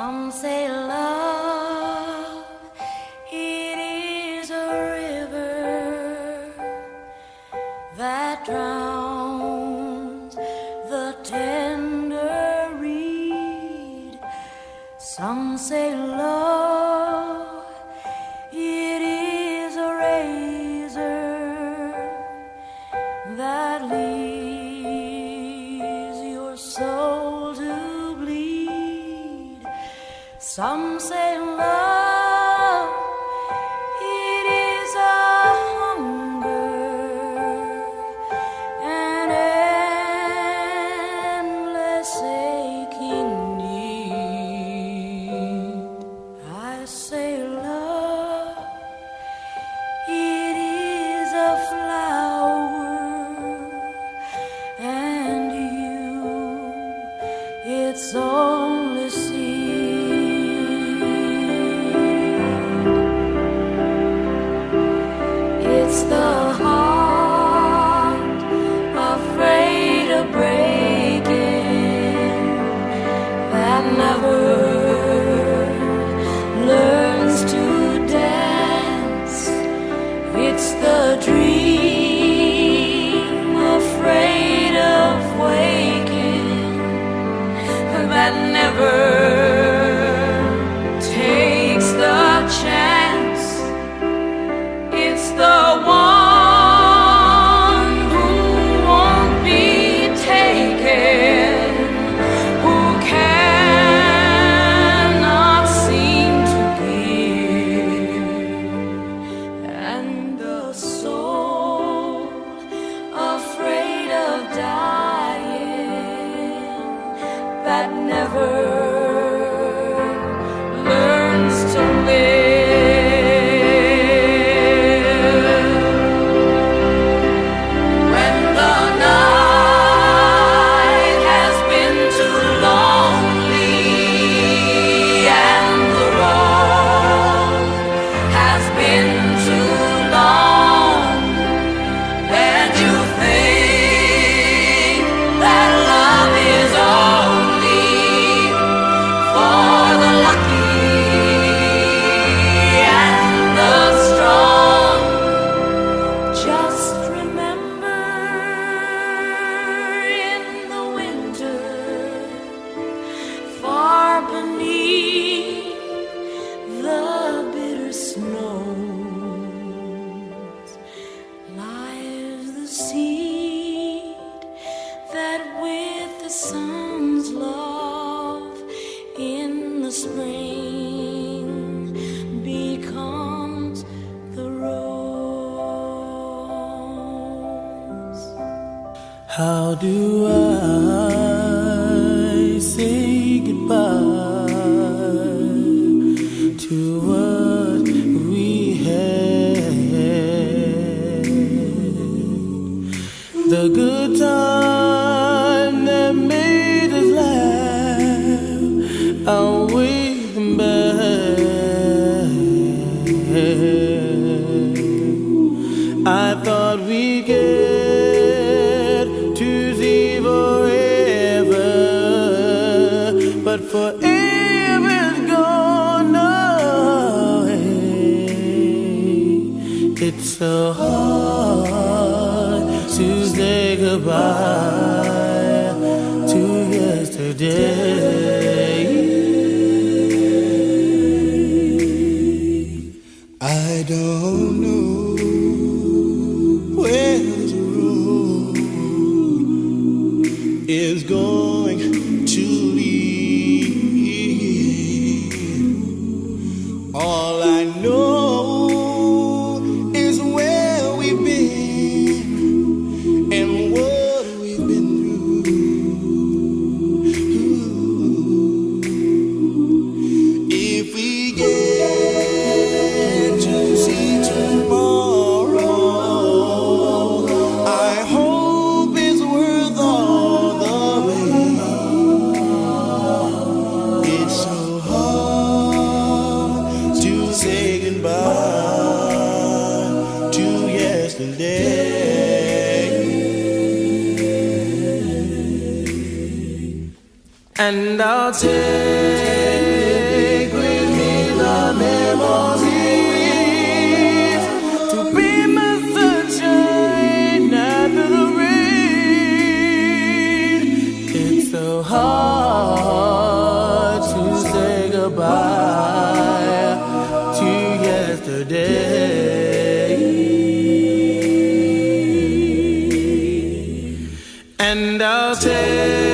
Some say love, it is a river that drowns the tender reed. Some say love, it is a razor that leaves your soul to bleed. Some say love, it is a hunger, an endless aching need. I say love, it is a flower, and you, it's only seed. It's the heart afraid of breaking that never learns to dance. It's the dream afraid of waking that never takes the chance. It's the one who won't be taken, who cannot seem to give, and the soul afraid of dying that never learns to live. When the night has been too lonely and the road has been too long, and you think that love is only for the lucky and the strong, just remember in the winter, far beneath the bitter snows, lies the seed that with the sun's love in the spring becomes the rose. How do I say goodbye to what we had? The good time that made us laugh, I'll wave them back. I thought we'd get to see forever, but forever is gone away. It's so hard to say goodbye to yesterday. I don't know where this road is going to lead. All I know is where we've been and what we've been through. If we get to see tomorrow, I hope it's worth all the wait. It's so hard to say goodbye to yesterday. And I'll tell and I'll tell